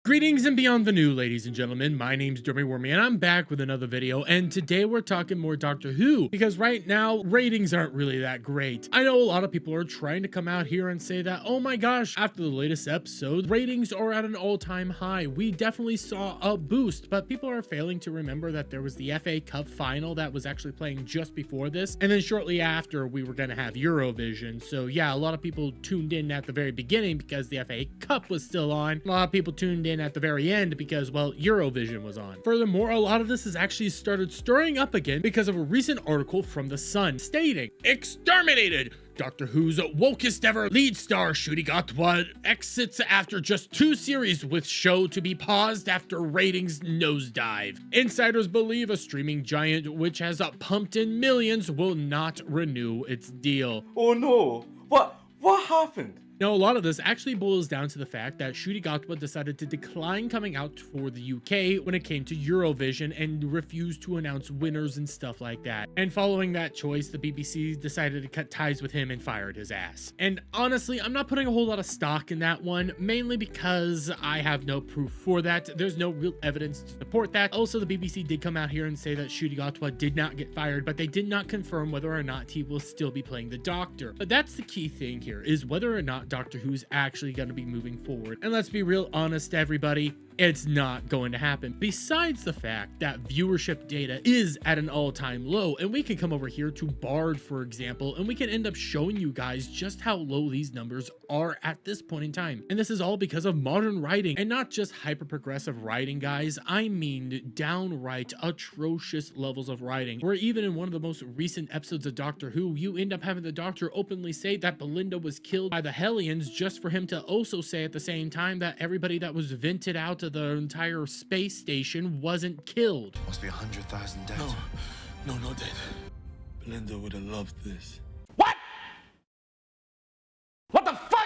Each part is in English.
Greetings and beyond the new, ladies and gentlemen. My name's Dermy Wormy and I'm back with another video, and today we're talking more Doctor Who because right now ratings aren't really that great. I know a lot of people are trying to come out here and say that, oh my gosh, after the latest episode, ratings are at an all-time high. We definitely saw a boost, but people are failing to remember that there was the FA Cup final that was actually playing just before this, and then shortly after we were going to have Eurovision. So yeah, a lot of people tuned in at the very beginning because the FA Cup was still on. A lot of people tuned in at the very end because, well, Eurovision was on. Furthermore, a lot of this has actually started stirring up again because of a recent article from The Sun stating, "Exterminated! Doctor Who's wokest ever lead star Ncuti Gatwa exits after just 2 series, with show to be paused after ratings nosedive. Insiders believe a streaming giant which has pumped in millions will not renew its deal." Oh no! What happened? Now, a lot of this actually boils down to the fact that Ncuti Gatwa decided to decline coming out for the UK when it came to Eurovision and refused to announce winners and stuff like that. And following that choice, the BBC decided to cut ties with him and fired his ass. And honestly, I'm not putting a whole lot of stock in that one, mainly because I have no proof for that. There's no real evidence to support that. Also, the BBC did come out here and say that Ncuti Gatwa did not get fired, but they did not confirm whether or not he will still be playing the Doctor. But that's the key thing here, is whether or not Doctor Who's actually going to be moving forward. And let's be real honest, everybody, it's not going to happen. Besides the fact that viewership data is at an all-time low, and we can come over here to Bard, for example, and we can end up showing you guys just how low these numbers are at this point in time. And this is all because of modern writing, and not just hyper-progressive writing, guys. I mean downright atrocious levels of writing, where even in one of the most recent episodes of Doctor Who, you end up having the Doctor openly say that Belinda was killed by the Hellions, just for him to also say at the same time that everybody that was vented out of the entire space station wasn't killed. Must be 100,000 dead. No, not dead. Belinda would have loved this.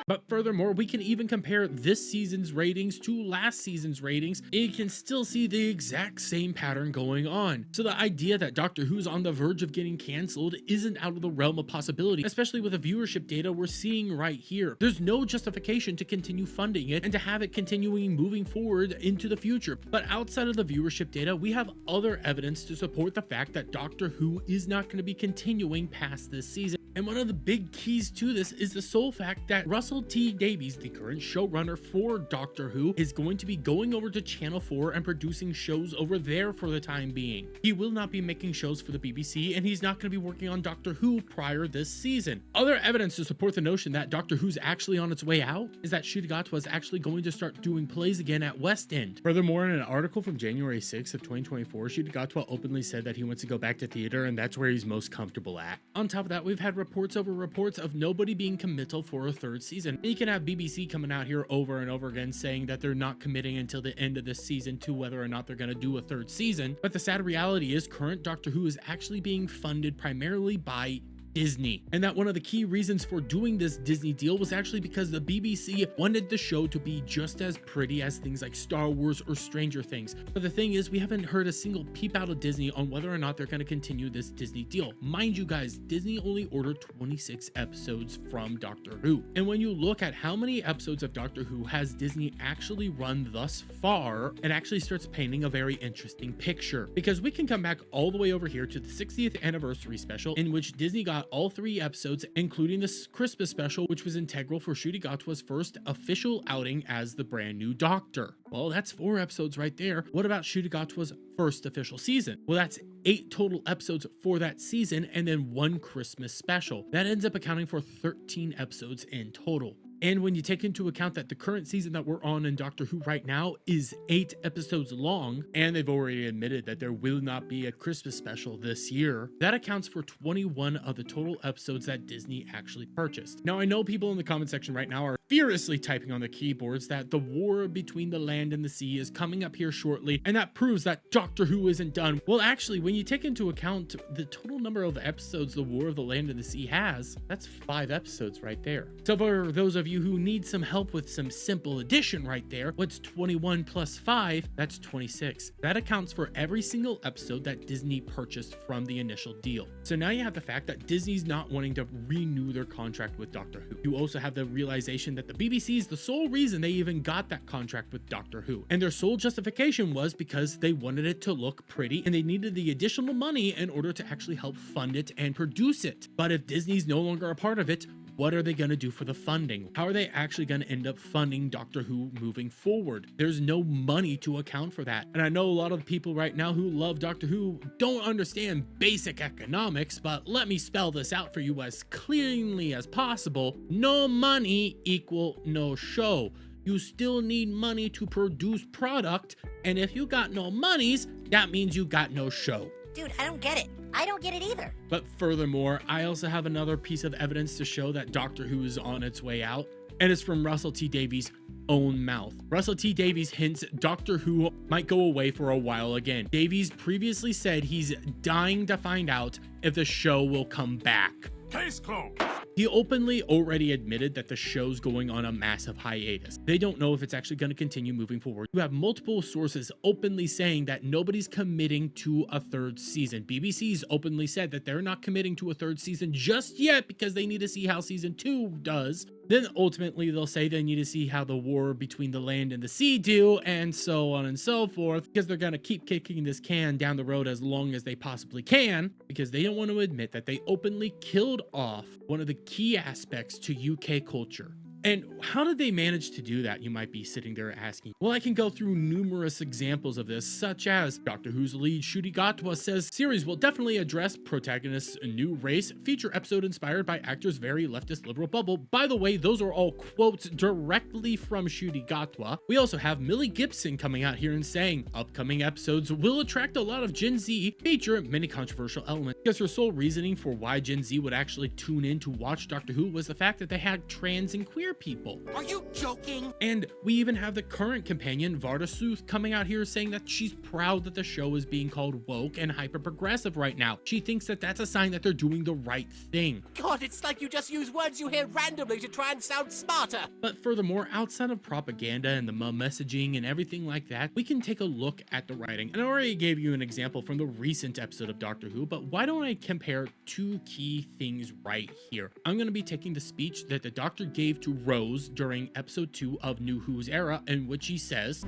But furthermore, we can even compare this season's ratings to last season's ratings, and you can still see the exact same pattern going on. So the idea that Doctor Who's on the verge of getting cancelled isn't out of the realm of possibility, especially with the viewership data we're seeing right here. There's no justification to continue funding it and to have it continuing moving forward into the future. But outside of the viewership data, we have other evidence to support the fact that Doctor Who is not going to be continuing past this season. And one of the big keys to this is the sole fact that Russell T Davies, the current showrunner for Doctor Who, is going to be going over to Channel 4 and producing shows over there for the time being. He will not be making shows for the BBC, and he's not going to be working on Doctor Who prior this season. Other evidence to support the notion that Doctor Who's actually on its way out is that Ncuti Gatwa is actually going to start doing plays again at West End. Furthermore, in an article from January 6th of 2024, Ncuti Gatwa openly said that he wants to go back to theater and that's where he's most comfortable at. On top of that, we've had reports over reports of nobody being committal for a 3rd season. And you can have BBC coming out here over and over again saying that they're not committing until the end of this season to whether or not they're going to do a 3rd season. But the sad reality is current Doctor Who is actually being funded primarily by Disney, and that one of the key reasons for doing this Disney deal was actually because the BBC wanted the show to be just as pretty as things like Star Wars or Stranger Things. But the thing is, we haven't heard a single peep out of Disney on whether or not they're going to continue this Disney deal. Mind you guys, Disney only ordered 26 episodes from Doctor Who, and when you look at how many episodes of Doctor Who has Disney actually run thus far, it actually starts painting a very interesting picture, because we can come back all the way over here to the 60th anniversary special, in which Disney got all 3 episodes, including this Christmas special, which was integral for Ncuti Gatwa's first official outing as the brand new Doctor. Well, that's 4 episodes right there. What about Ncuti Gatwa's first official season? Well, that's 8 total episodes for that season, and then 1 Christmas special. That ends up accounting for 13 episodes in total. And when you take into account that the current season that we're on in Doctor Who right now is 8 episodes long, and they've already admitted that there will not be a Christmas special this year, that accounts for 21 of the total episodes that Disney actually purchased. Now, I know people in the comment section right now are furiously typing on the keyboards that the war between the land and the sea is coming up here shortly, and that proves that Doctor Who isn't done. Well, actually, when you take into account the total number of episodes the War of the Land and the Sea has, that's 5 episodes right there. So for those of you who need some help with some simple addition right there, what's 21 plus 5? That's 26. That accounts for every single episode that Disney purchased from the initial deal. So now you have the fact that Disney's not wanting to renew their contract with Doctor Who. You also have the realization that the BBC is the sole reason they even got that contract with Doctor Doctor Who. And their sole justification was because they wanted it to look pretty and they needed the additional money in order to actually help fund it and produce it. But if Disney's no longer a part of it, what are they going to do for the funding? How are they actually going to end up funding Doctor Who moving forward? There's no money to account for that. And I know a lot of people right now who love Doctor Who don't understand basic economics, but let me spell this out for you as cleanly as possible. No money equal no show. You still need money to produce product, and if you got no monies, that means you got no show. Dude, I don't get it. I don't get it either. But furthermore, I also have another piece of evidence to show that Doctor Who is on its way out, and it's from Russell T Davies' own mouth. Russell T Davies hints Doctor Who might go away for a while again. Davies previously said he's dying to find out if the show will come back. Case closed. He openly already admitted that the show's going on a massive hiatus. They don't know if it's actually going to continue moving forward. You have multiple sources openly saying that nobody's committing to a third season. BBC's openly said that they're not committing to a third season just yet because they need to see how season 2 does. Then ultimately they'll say they need to see how the war between the land and the sea do, and so on and so forth, because they're going to keep kicking this can down the road as long as they possibly can, because they don't want to admit that they openly killed off one of the key aspects to UK culture. And how did they manage to do that, you might be sitting there asking? Well, I can go through numerous examples of this, such as Doctor Who's lead Ncuti Gatwa says series will definitely address protagonist's new race, feature episode inspired by actor's very leftist liberal bubble. By the way, those are all quotes directly from Ncuti Gatwa. We also have Millie Gibson coming out here and saying upcoming episodes will attract a lot of Gen Z, feature many controversial elements, because her sole reasoning for why Gen Z would actually tune in to watch Doctor Who was the fact that they had trans and queer people. Are you joking? And we even have the current companion, Varda Sooth, coming out here saying that she's proud that the show is being called woke and hyper-progressive right now. She thinks that that's a sign that they're doing the right thing. God, it's like you just use words you hear randomly to try and sound smarter. But furthermore, outside of propaganda and the messaging and everything like that, we can take a look at the writing. And I already gave you an example from the recent episode of Doctor Who, but why don't I compare two key things right here? I'm going to be taking the speech that the Doctor gave to Rose during episode 2 of New Who's era, in which he says,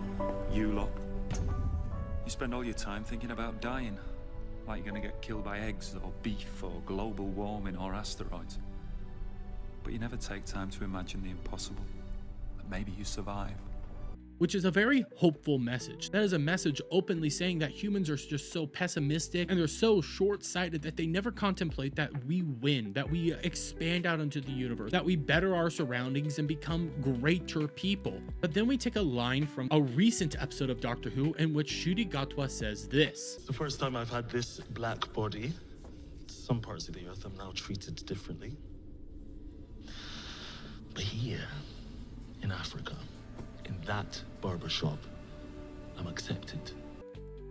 You lot, you spend all your time thinking about dying, like you're gonna get killed by eggs or beef or global warming or asteroids. But you never take time to imagine the impossible, that maybe you survive. which is a very hopeful message. That is a message openly saying that humans are just so pessimistic and they're so short-sighted that they never contemplate that we win, that we expand out into the universe, that we better our surroundings and become greater people. But then we take a line from a recent episode of Doctor Who in which Ncuti Gatwa says this. It's the first time I've had this black body. Some parts of the earth I'm now treated differently. But here, in Africa, in that barbershop, I'm accepted.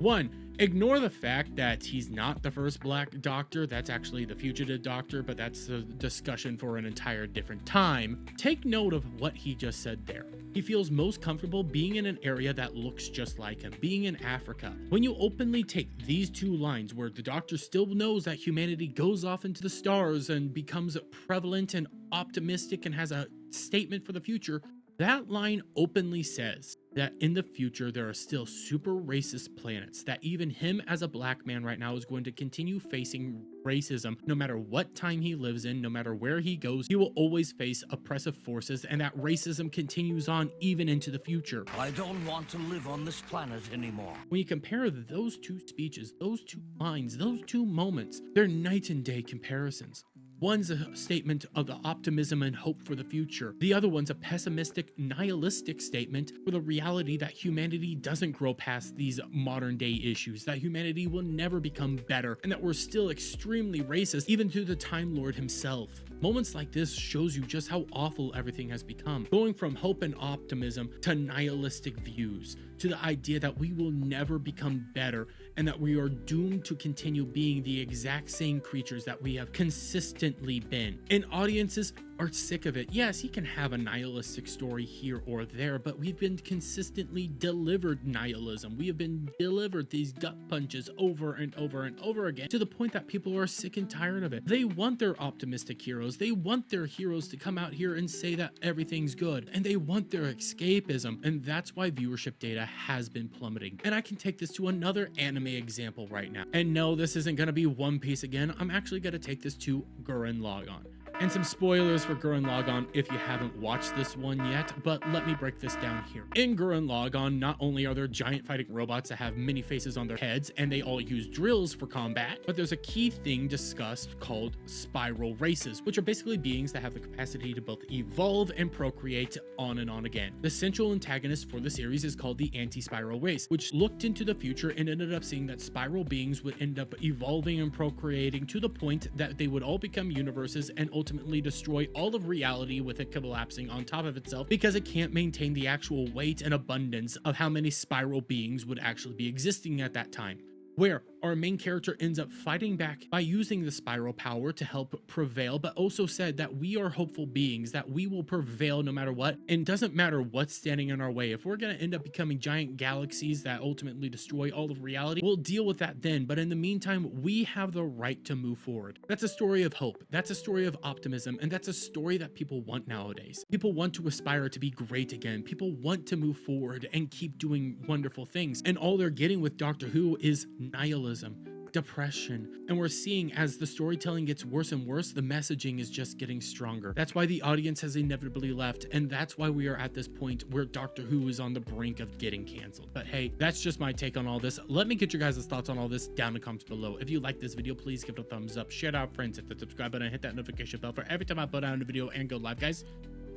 1. Ignore the fact that he's not the first black doctor. That's actually the fugitive doctor, but that's a discussion for an entire different time. Take note of what he just said there. He feels most comfortable being in an area that looks just like him, being in Africa. When you openly take these two lines where the doctor still knows that humanity goes off into the stars and becomes prevalent and optimistic and has a statement for the future, that line openly says that in the future there are still super racist planets, that even him as a black man right now is going to continue facing racism no matter what time he lives in, no matter where he goes, he will always face oppressive forces, and that racism continues on even into the future. I don't want to live on this planet anymore. When you compare those two speeches, those two lines, those two moments, they're night and day comparisons. One's a statement of the optimism and hope for the future. The other one's a pessimistic, nihilistic statement for the reality that humanity doesn't grow past these modern day issues, that humanity will never become better, and that we're still extremely racist even to the Time Lord himself. Moments like this shows you just how awful everything has become, going from hope and optimism to nihilistic views, to the idea that we will never become better and that we are doomed to continue being the exact same creatures that we have consistently been. And audiences, are sick of it. Yes, he can have a nihilistic story here or there, but we've been consistently delivered nihilism. We have been delivered these gut punches over and over and over again, to the point that people are sick and tired of it. They want their optimistic heroes. They want their heroes to come out here and say that everything's good, and they want their escapism, and that's why viewership data has been plummeting. And I can take this to another anime example right now. And no, this isn't going to be One Piece again. I'm actually going to take this to Gurren Lagann. And some spoilers for Gurren Lagann if you haven't watched this one yet, but let me break this down here. In Gurren Lagann, not only are there giant fighting robots that have many faces on their heads and they all use drills for combat, but there's a key thing discussed called spiral races, which are basically beings that have the capacity to both evolve and procreate on and on again. The central antagonist for the series is called the anti-spiral race, which looked into the future and ended up seeing that spiral beings would end up evolving and procreating to the point that they would all become universes and ultimately destroy all of reality, with it collapsing on top of itself because it can't maintain the actual weight and abundance of how many spiral beings would actually be existing at that time. Where our main character ends up fighting back by using the spiral power to help prevail, but also said that we are hopeful beings, that we will prevail no matter what, and doesn't matter what's standing in our way. If we're going to end up becoming giant galaxies that ultimately destroy all of reality, we'll deal with that then, but in the meantime, we have the right to move forward. That's a story of hope, that's a story of optimism, and that's a story that people want nowadays. People want to aspire to be great again. People want to move forward and keep doing wonderful things, and all they're getting with Doctor Who is nihilism, depression, and we're seeing as the storytelling gets worse and worse, the messaging is just getting stronger. That's why the audience has inevitably left, and that's why we are at this point where Doctor Who is on the brink of getting canceled. But hey, that's just my take on all this. Let me get your guys' thoughts on all this down in the comments below. If you like this video, please give it a thumbs up, share it out with friends, hit the subscribe button, and hit that notification bell for every time I put out a video and go live, guys.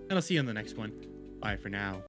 And I'll see you in the next one. Bye for now.